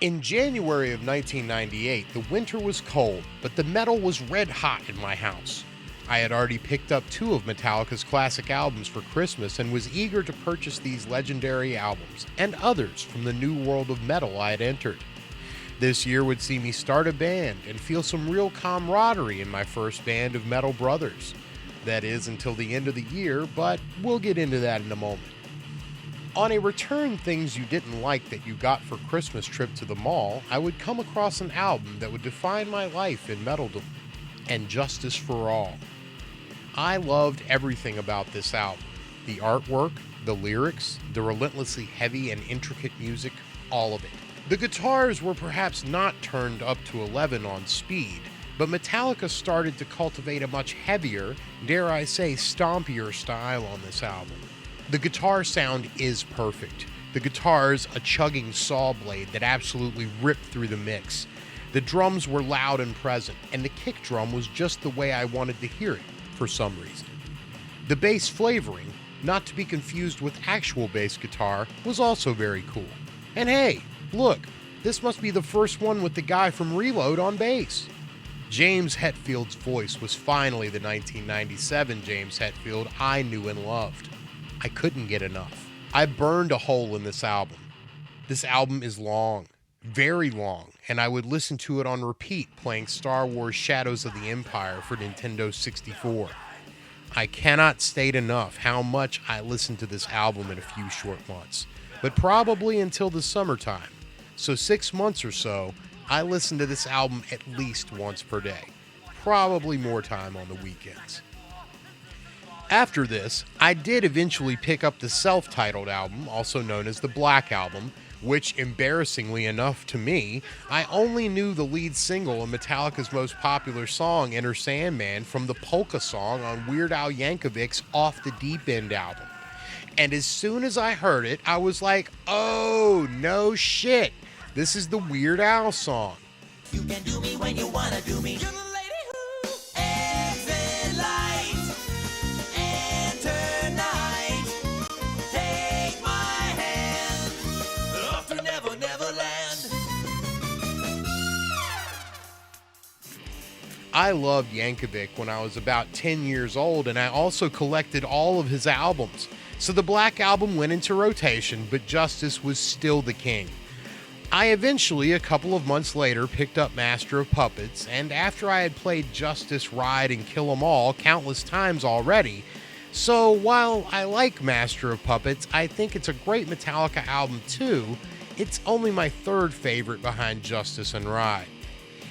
In January of 1998, the winter was cold, but the metal was red hot in my house. I had already picked up two of Metallica's classic albums for Christmas and was eager to purchase these legendary albums and others from the new world of metal I had entered. This year would see me start a band and feel some real camaraderie in my first band of metal brothers. That is until the end of the year, but we'll get into that in a moment. On a return things you didn't like that you got for Christmas trip to the mall, I would come across an album that would define my life in metalldom, and Justice for All. I loved everything about this album. The artwork, the lyrics, the relentlessly heavy and intricate music, all of it. The guitars were perhaps not turned up to 11 on speed, but Metallica started to cultivate a much heavier, dare I say stompier style on this album. The guitar sound is perfect. The guitar's a chugging saw blade that absolutely ripped through the mix. The drums were loud and present, and the kick drum was just the way I wanted to hear it, for some reason. The bass flavoring, not to be confused with actual bass guitar, was also very cool. And hey, look, this must be the first one with the guy from Reload on bass. James Hetfield's voice was finally the 1997 James Hetfield I knew and loved. I couldn't get enough. I burned a hole in this album. This album is long, very long, and I would listen to it on repeat playing Star Wars Shadows of the Empire for Nintendo 64. I cannot state enough how much I listened to this album in a few short months, but probably until the summertime. So 6 months or so, I listened to this album at least once per day, probably more time on the weekends. After this, I did eventually pick up the self-titled album, also known as the Black Album, which, embarrassingly enough to me, I only knew the lead single of Metallica's most popular song, Enter Sandman, from the polka song on Weird Al Yankovic's Off the Deep End album. And as soon as I heard it, I was like, oh, no shit, this is the Weird Al song. You can do me when you wanna do me. You're the lady who exit light. I loved Yankovic when I was about 10 years old, and I also collected all of his albums. So the Black Album went into rotation, but Justice was still the king. I eventually, a couple of months later, picked up Master of Puppets, and after I had played Justice, Ride, and Kill 'Em All countless times already, so while I like Master of Puppets, I think it's a great Metallica album too. It's only my third favorite behind Justice and Ride.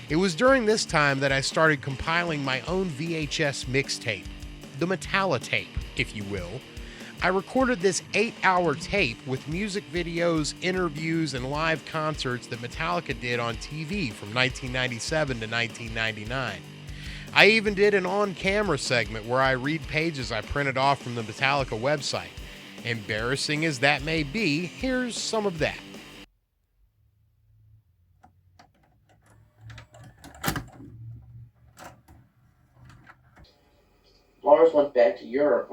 It was during this time that I started compiling my own VHS mixtape, the Metallitape, if you will. I recorded this 8-hour tape with music videos, interviews, and live concerts that Metallica did on TV from 1997 to 1999. I even did an on-camera segment where I read pages I printed off from the Metallica website. Embarrassing as that may be, here's some of that. Lars went back to Europe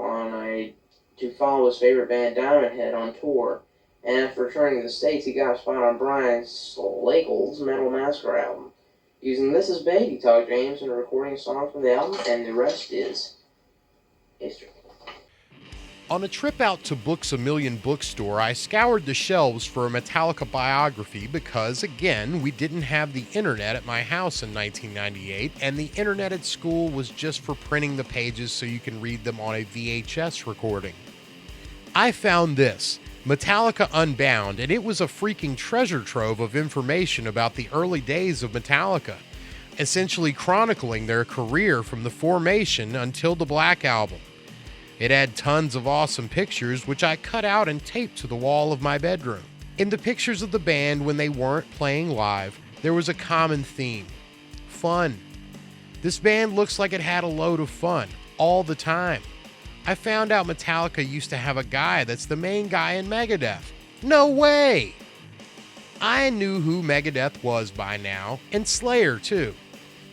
to follow his favorite band Diamond Head on tour, and after returning to the States, he got a spot on Brian Slagel's Metal Massacre album. Using this as bait, he talked James into recording a song from the album, and the rest is history. On a trip out to Books A Million bookstore, I scoured the shelves for a Metallica biography because, again, we didn't have the internet at my house in 1998, and the internet at school was just for printing the pages so you can read them on a VHS recording. I found this, Metallica Unbound, and it was a freaking treasure trove of information about the early days of Metallica, essentially chronicling their career from the formation until the Black Album. It had tons of awesome pictures, which I cut out and taped to the wall of my bedroom. In the pictures of the band when they weren't playing live, there was a common theme: fun. This band looks like it had a load of fun, all the time. I found out Metallica used to have a guy that's the main guy in Megadeth. No way! I knew who Megadeth was by now, and Slayer too.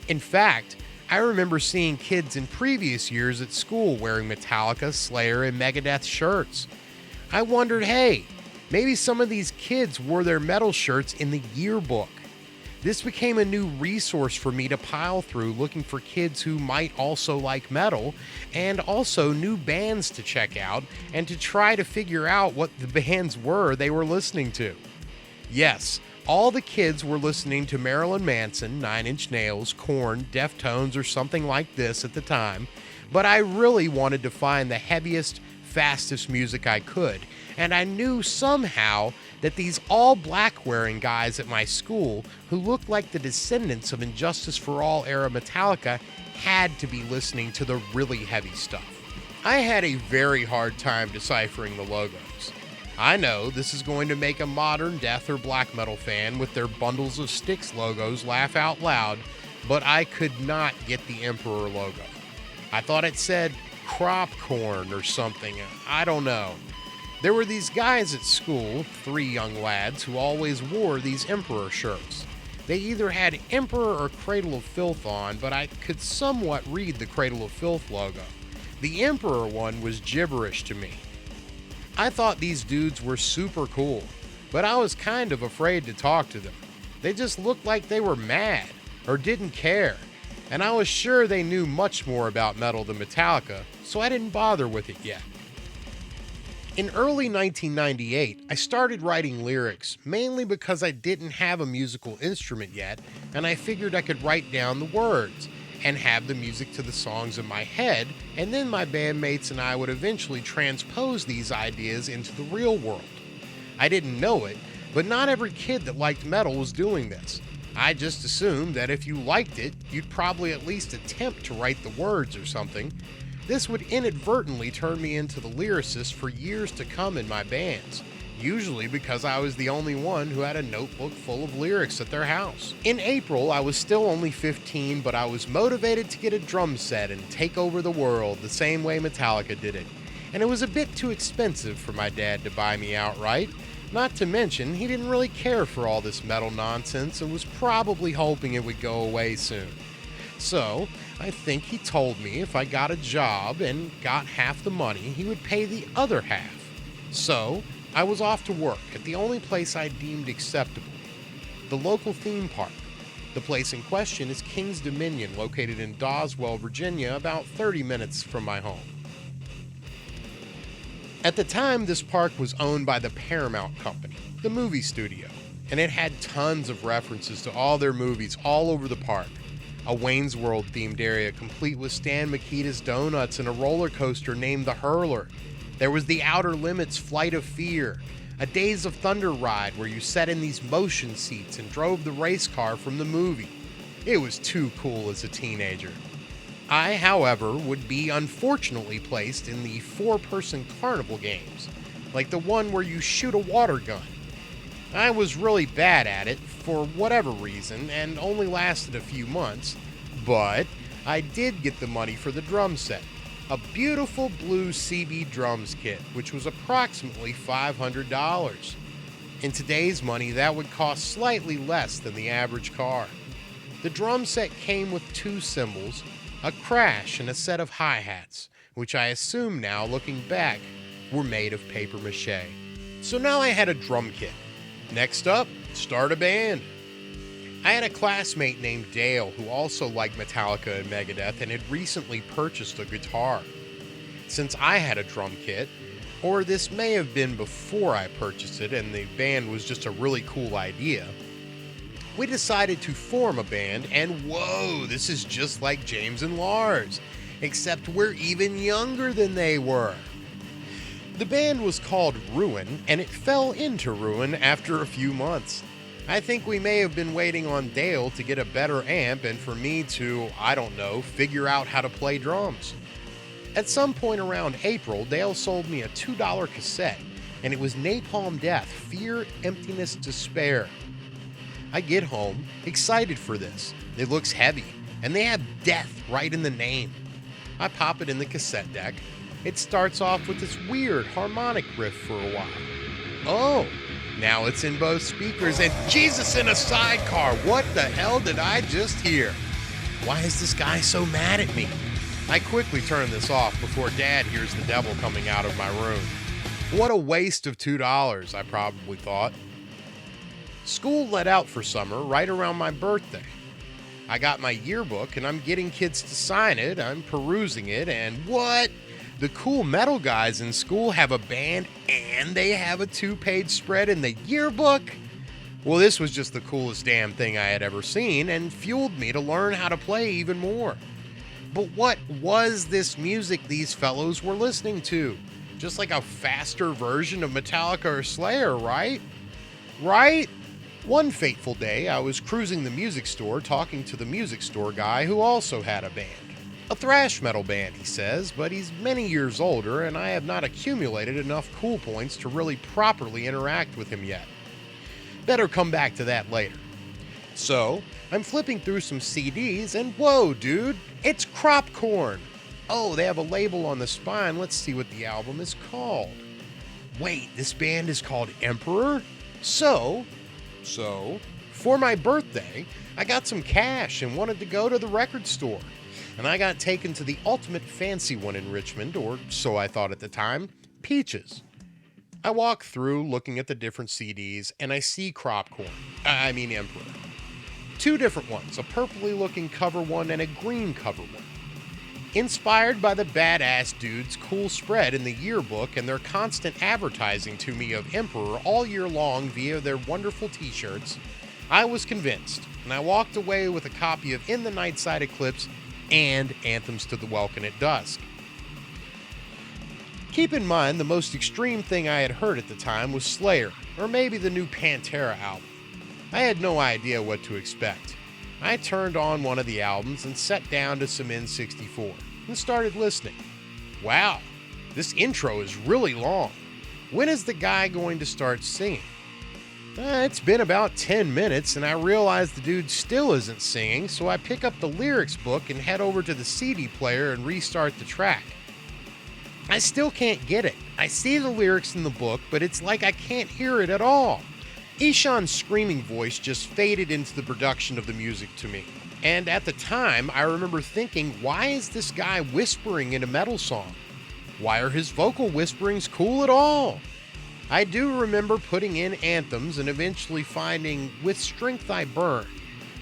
In fact, I remember seeing kids in previous years at school wearing Metallica, Slayer, and Megadeth shirts. I wondered, hey, Maybe some of these kids wore their metal shirts in the yearbook. This became a new resource for me to pile through, looking for kids who might also like metal, and also new bands to check out and to try to figure out what the bands were they were listening to. Yes, all the kids were listening to Marilyn Manson, Nine Inch Nails, Korn, Deftones, or something like this at the time, but I really wanted to find the heaviest, fastest music I could, and I knew somehow that these all-black wearing guys at my school who looked like the descendants of Injustice for All era Metallica had to be listening to the really heavy stuff. I had a very hard time deciphering the logos. I know this is going to make a modern death or black metal fan with their bundles of Styx logos laugh out loud, but I could not get the Emperor logo. I thought it said crop corn or something. I don't know. There were these guys at school, 3 young lads, who always wore these Emperor shirts. They either had Emperor or Cradle of Filth on, but I could somewhat read the Cradle of Filth logo. The Emperor one was gibberish to me. I thought these dudes were super cool, but I was kind of afraid to talk to them. They just looked like they were mad or didn't care, and I was sure they knew much more about metal than Metallica, so I didn't bother with it yet. In early 1998, I started writing lyrics, mainly because I didn't have a musical instrument yet, and I figured I could write down the words and have the music to the songs in my head, and then my bandmates and I would eventually transpose these ideas into the real world. I didn't know it, but not every kid that liked metal was doing this. I just assumed that if you liked it, you'd probably at least attempt to write the words or something. This would inadvertently turn me into the lyricist for years to come in my bands, usually because I was the only one who had a notebook full of lyrics at their house. In April, I was still only 15, but I was motivated to get a drum set and take over the world the same way Metallica did it. And it was a bit too expensive for my dad to buy me outright. Not to mention, he didn't really care for all this metal nonsense and was probably hoping it would go away soon. So, I think he told me if I got a job and got half the money, he would pay the other half. So, I was off to work at the only place I deemed acceptable, the local theme park. The place in question is King's Dominion, located in Doswell, Virginia, about 30 minutes from my home. At the time, this park was owned by the Paramount Company, the movie studio, and it had tons of references to all their movies all over the park. A Wayne's World themed area complete with Stan Mikita's Donuts and a roller coaster named the Hurler. There was the Outer Limits Flight of Fear, a Days of Thunder ride where you sat in these motion seats and drove the race car from the movie. It was too cool as a teenager. I, however, would be unfortunately placed in the 4-person carnival games, like the one where you shoot a water gun. I was really bad at it for whatever reason and only lasted a few months, but I did get the money for the drum set, a beautiful blue CB drums kit, which was approximately $500. In today's money, that would cost slightly less than the average car. The drum set came with 2 cymbals, a crash, and a set of hi-hats, which I assume now, looking back, were made of paper mache. So now I had a drum kit. Next up, start a band. I had a classmate named Dale who also liked Metallica and Megadeth and had recently purchased a guitar. Since I had a drum kit, or this may have been before I purchased it and the band was just a really cool idea, we decided to form a band, and whoa, this is just like James and Lars, except we're even younger than they were. The band was called Ruin, and it fell into ruin after a few months. I think we may have been waiting on Dale to get a better amp and for me to, I don't know, figure out how to play drums. At some point around April, Dale sold me a $2 cassette, and it was Napalm Death, Fear, Emptiness, Despair. I get home, excited for this. It looks heavy, and they have death right in the name. I pop it in the cassette deck. It starts off with this weird harmonic riff for a while. Oh, now it's in both speakers, and Jesus in a sidecar! What the hell did I just hear? Why is this guy so mad at me? I quickly turn this off before Dad hears the devil coming out of my room. What a waste of $2, I probably thought. School let out for summer right around my birthday. I got my yearbook and I'm getting kids to sign it. I'm perusing it, and what? The cool metal guys in school have a band and they have a 2-page spread in the yearbook? Well, this was just the coolest damn thing I had ever seen and fueled me to learn how to play even more. But what was this music these fellows were listening to? Just like a faster version of Metallica or Slayer, right? Right? One fateful day, I was cruising the music store talking to the music store guy who also had a band. A thrash metal band, he says, but he's many years older and I have not accumulated enough cool points to really properly interact with him yet. Better come back to that later. So, I'm flipping through some CDs and whoa, dude, it's Cropcorn. Oh, they have a label on the spine. Let's see what the album is called. Wait, this band is called Emperor? So, for my birthday, I got some cash and wanted to go to the record store. And I got taken to the ultimate fancy one in Richmond, or so I thought at the time, Peaches. I walk through looking at the different CDs and I see Emperor. 2 different ones, a purpley looking cover one and a green cover one. Inspired by the badass dude's cool spread in the yearbook and their constant advertising to me of Emperor all year long via their wonderful t-shirts, I was convinced, and I walked away with a copy of In the Nightside Eclipse and Anthems to the Welkin at Dusk. Keep in mind, the most extreme thing I had heard at the time was Slayer, or maybe the new Pantera album. I had no idea what to expect. I turned on one of the albums and sat down to some N64 and started listening. Wow, this intro is really long. When is the guy going to start singing? It's been about 10 minutes and I realize the dude still isn't singing, so I pick up the lyrics book and head over to the CD player and restart the track. I still can't get it. I see the lyrics in the book, but it's like I can't hear it at all. Ishan's screaming voice just faded into the production of the music to me. And at the time, I remember thinking, why is this guy whispering in a metal song? Why are his vocal whisperings cool at all? I do remember putting in Anthems and eventually finding With Strength I Burn,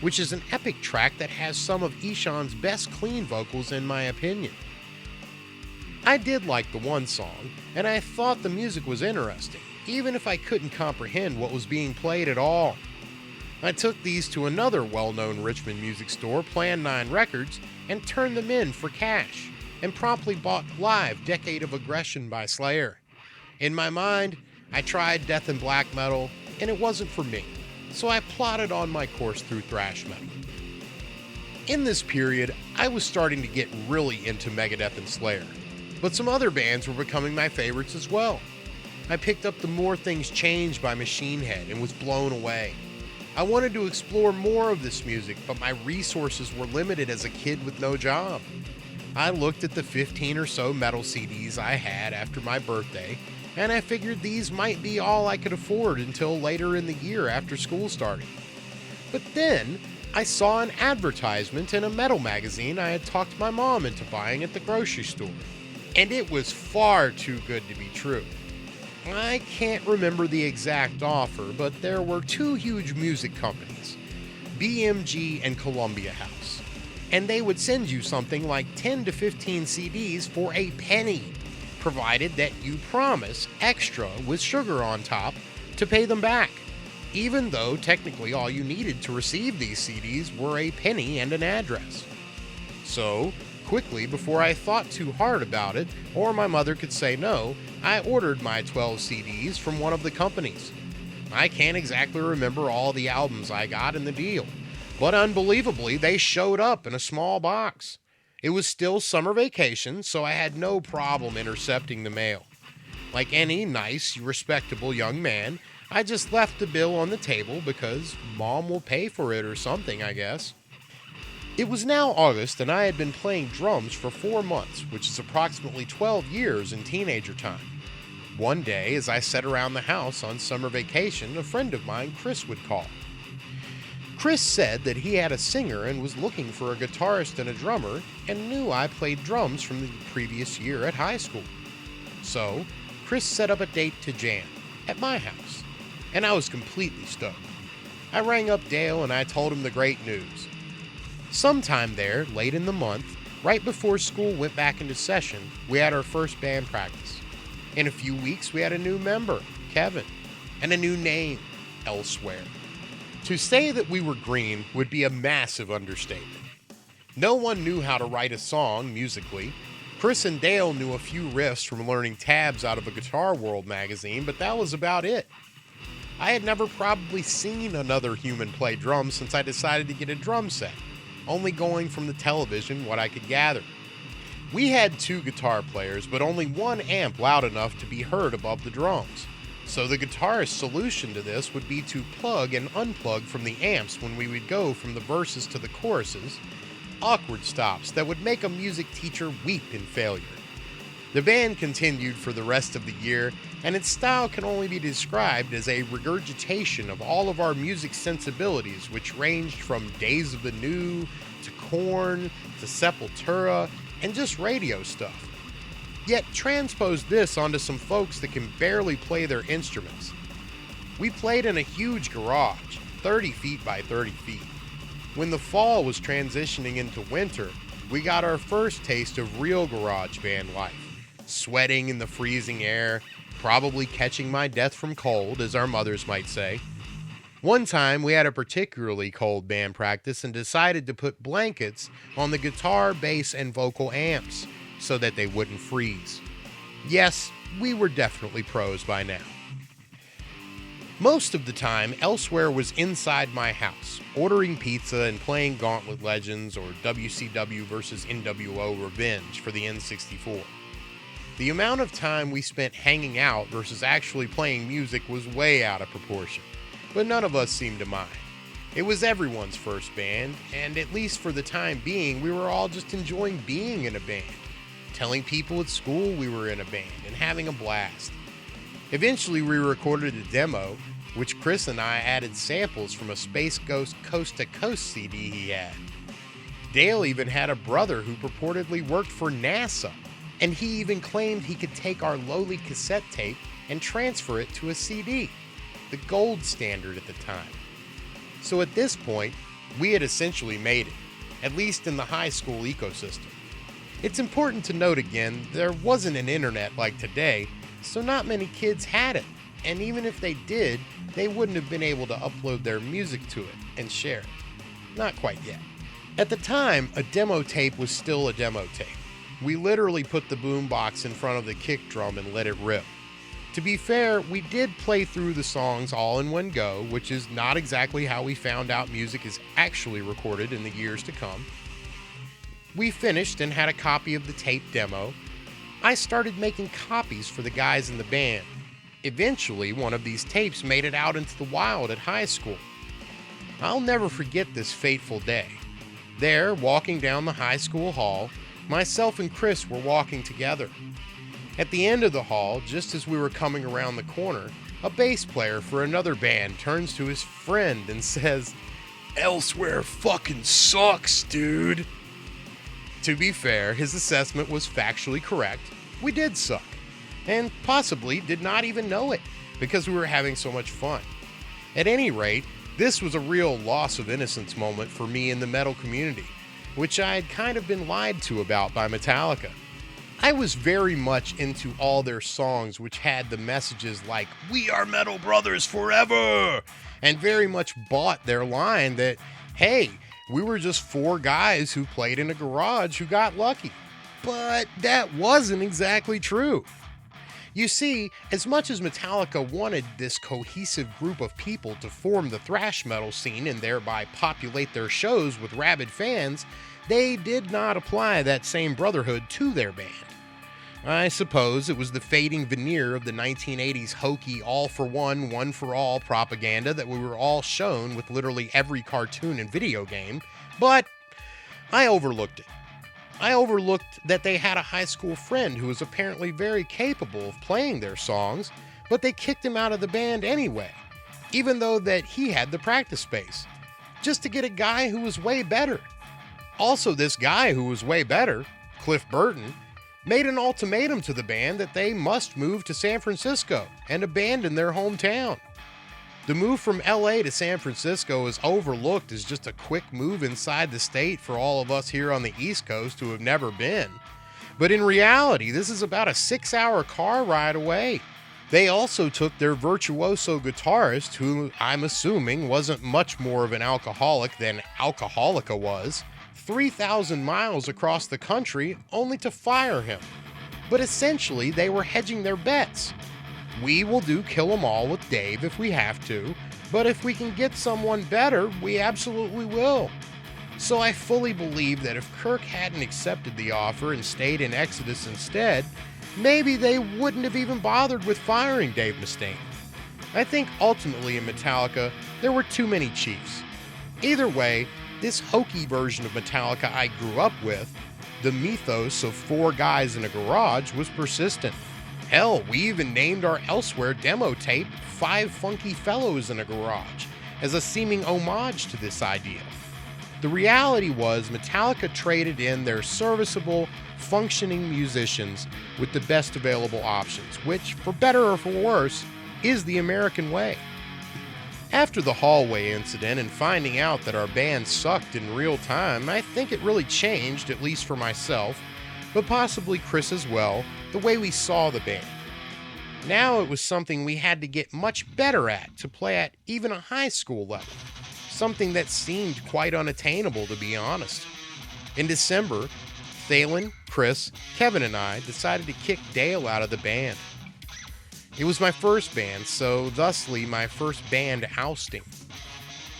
which is an epic track that has some of Ishan's best clean vocals in my opinion. I did like the one song, and I thought the music was interesting, even if I couldn't comprehend what was being played at all. I took these to another well-known Richmond music store, Plan 9 Records, and turned them in for cash, and promptly bought Live Decade of Aggression by Slayer. In my mind, I tried death and black metal, and it wasn't for me, so I plodded on my course through thrash metal. In this period, I was starting to get really into Megadeth and Slayer, but some other bands were becoming my favorites as well. I picked up the More Things Change by Machine Head and was blown away. I wanted to explore more of this music, but my resources were limited as a kid with no job. I looked at the 15 or so metal CDs I had after my birthday, and I figured these might be all I could afford until later in the year after school started. But then, I saw an advertisement in a metal magazine I had talked my mom into buying at the grocery store, and it was far too good to be true. I can't remember the exact offer, but there were 2 huge music companies, BMG and Columbia House, and they would send you something like 10 to 15 CDs for a penny, provided that you promise extra with sugar on top to pay them back, even though technically all you needed to receive these CDs were a penny and an address. So, quickly, before I thought too hard about it, or my mother could say no, I ordered my 12 CDs from one of the companies. I can't exactly remember all the albums I got in the deal, but unbelievably, they showed up in a small box. It was still summer vacation, so I had no problem intercepting the mail. Like any nice, respectable young man, I just left the bill on the table because Mom will pay for it or something, I guess. It was now August, and I had been playing drums for 4 months, which is approximately 12 years in teenager time. One day, as I sat around the house on summer vacation, a friend of mine, Chris, would call. Chris said that he had a singer and was looking for a guitarist and a drummer, and knew I played drums from the previous year at high school. So, Chris set up a date to jam at my house, and I was completely stoked. I rang up Dale and I told him the great news. Sometime there, late in the month, right before school went back into session, we had our first band practice. In a few weeks, we had a new member, Kevin, and a new name, Elsewhere. To say that we were green would be a massive understatement. No one knew how to write a song musically. Chris and Dale knew a few riffs from learning tabs out of a Guitar World magazine, but that was about it. I had never probably seen another human play drums since I decided to get a drum set, only going from the television what I could gather. We had 2 guitar players, but only 1 amp loud enough to be heard above the drums. So the guitarist's solution to this would be to plug and unplug from the amps when we would go from the verses to the choruses, awkward stops that would make a music teacher weep in failure. The band continued for the rest of the year, and its style can only be described as a regurgitation of all of our music sensibilities, which ranged from Days of the New to Korn to Sepultura and just radio stuff. Yet transpose this onto some folks that can barely play their instruments. We played in a huge garage, 30 feet by 30 feet. When the fall was transitioning into winter, we got our first taste of real garage band life. Sweating in the freezing air, probably catching my death from cold, as our mothers might say. One time we had a particularly cold band practice and decided to put blankets on the guitar, bass, and vocal amps so that they wouldn't freeze. Yes, we were definitely pros by now. Most of the time, Elsewhere was inside my house, ordering pizza and playing Gauntlet Legends or WCW vs. NWO Revenge for the N64. The amount of time we spent hanging out versus actually playing music was way out of proportion, but none of us seemed to mind. It was everyone's first band, and at least for the time being, we were all just enjoying being in a band, telling people at school we were in a band, and having a blast. Eventually, we recorded a demo, which Chris and I added samples from a Space Ghost Coast to Coast CD he had. Dale even had a brother who purportedly worked for NASA, and he even claimed he could take our lowly cassette tape and transfer it to a CD, the gold standard at the time. So at this point, we had essentially made it, at least in the high school ecosystem. It's important to note again, there wasn't an internet like today, so not many kids had it, and even if they did, they wouldn't have been able to upload their music to it and share it. Not quite yet. At the time, a demo tape was still a demo tape. We literally put the boombox in front of the kick drum and let it rip. To be fair, we did play through the songs all in one go, which is not exactly how we found out music is actually recorded in the years to come. We finished and had a copy of the tape demo. I started making copies for the guys in the band. Eventually, one of these tapes made it out into the wild at high school. I'll never forget this fateful day. There, walking down the high school hall, myself and Chris were walking together. At the end of the hall, just as we were coming around the corner, a bass player for another band turns to his friend and says, "Elsewhere fucking sucks, dude." To be fair, his assessment was factually correct. We did suck, and possibly did not even know it, because we were having so much fun. At any rate, this was a real loss of innocence moment for me in the metal community, which I had kind of been lied to about by Metallica. I was very much into all their songs which had the messages like, "We are metal brothers forever," and very much bought their line that, hey, we were just 4 guys who played in a garage who got lucky. But that wasn't exactly true. You see, as much as Metallica wanted this cohesive group of people to form the thrash metal scene and thereby populate their shows with rabid fans, they did not apply that same brotherhood to their band. I suppose it was the fading veneer of the 1980s hokey all-for-one, one-for-all propaganda that we were all shown with literally every cartoon and video game, but I overlooked it. I overlooked that they had a high school friend who was apparently very capable of playing their songs, but they kicked him out of the band anyway, even though that he had the practice space, just to get a guy who was way better. Also, this guy who was way better, Cliff Burton, made an ultimatum to the band that they must move to San Francisco and abandon their hometown. The move from LA to San Francisco is overlooked as just a quick move inside the state for all of us here on the East Coast who have never been. But in reality, this is about a 6-hour car ride away. They also took their virtuoso guitarist, who I'm assuming wasn't much more of an alcoholic than Alcoholica was, 3,000 miles across the country only to fire him. But essentially, they were hedging their bets. We will do Kill 'Em All with Dave if we have to, but if we can get someone better, we absolutely will. So I fully believe that if Kirk hadn't accepted the offer and stayed in Exodus instead, maybe they wouldn't have even bothered with firing Dave Mustaine. I think ultimately in Metallica, there were too many chiefs. Either way, this hokey version of Metallica I grew up with, the mythos of 4 guys in a garage, was persistent. Hell, we even named our Elsewhere demo tape 5 Funky Fellows in a Garage, as a seeming homage to this idea. The reality was Metallica traded in their serviceable, functioning musicians with the best available options, which, for better or for worse, is the American way. After the hallway incident and finding out that our band sucked in real time, I think it really changed, at least for myself, but possibly Chris as well, the way we saw the band. Now it was something we had to get much better at to play at even a high school level, something that seemed quite unattainable, to be honest. In December, Thalen, Chris, Kevin, and I decided to kick Dale out of the band. It was my first band, so thusly my first band ousting.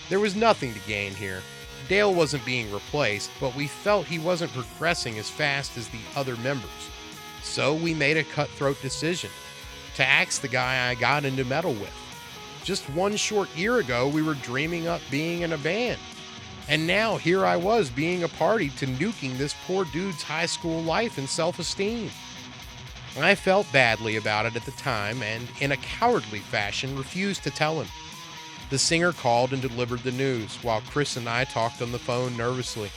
There was nothing to gain here. Dale wasn't being replaced, but we felt he wasn't progressing as fast as the other members. So we made a cutthroat decision to axe the guy I got into metal with. Just 1 short year ago, we were dreaming up being in a band. And now here I was being a party to nuking this poor dude's high school life and self-esteem. I felt badly about it at the time and, in a cowardly fashion, refused to tell him. The singer called and delivered the news, while Chris and I talked on the phone nervously.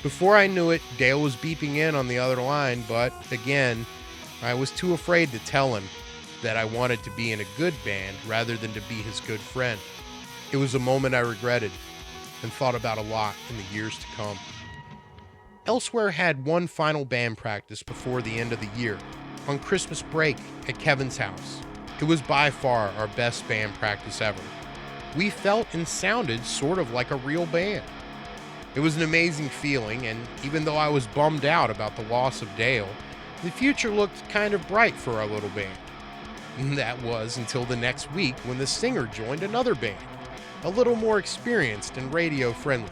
Before I knew it, Dale was beeping in on the other line, but, again, I was too afraid to tell him that I wanted to be in a good band rather than to be his good friend. It was a moment I regretted and thought about a lot in the years to come. Elsewhere had one final band practice before the end of the year, on Christmas break at Kevin's house. It was by far our best band practice ever. We felt and sounded sort of like a real band. It was an amazing feeling, and even though I was bummed out about the loss of Dale, the future looked kind of bright for our little band. And that was until the next week when the singer joined another band, a little more experienced and radio friendly.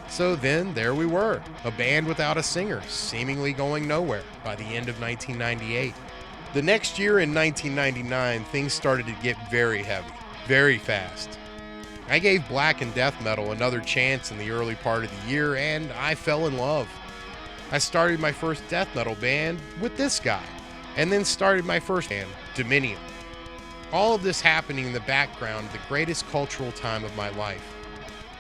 So then there we were, a band without a singer, seemingly going nowhere by the end of 1998. The next year in 1999, things started to get very heavy, very fast. I gave black and death metal another chance in the early part of the year, and I fell in love. I started my first death metal band with this guy, and then started my first band, Dominion. All of this happening in the background of the greatest cultural time of my life,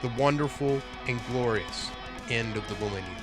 the wonderful and glorious end of the millennium.